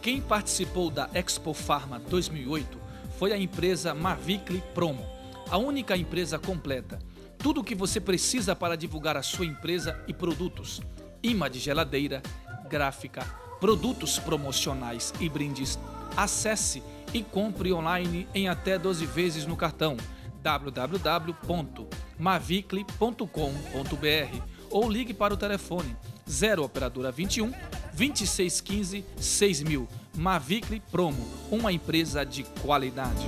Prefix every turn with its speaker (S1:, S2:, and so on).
S1: Quem participou da Expo Farma 2008 foi a empresa Mavicle Promo, a única empresa completa. Tudo o que você precisa para divulgar a sua empresa e produtos. Imã de geladeira, gráfica, produtos promocionais e brindes. Acesse e compre online em até 12 vezes no cartão www.mavicle.com.br ou ligue para o telefone 0 operadora 21 2615 6000. Mavicle Promo, uma empresa de qualidade.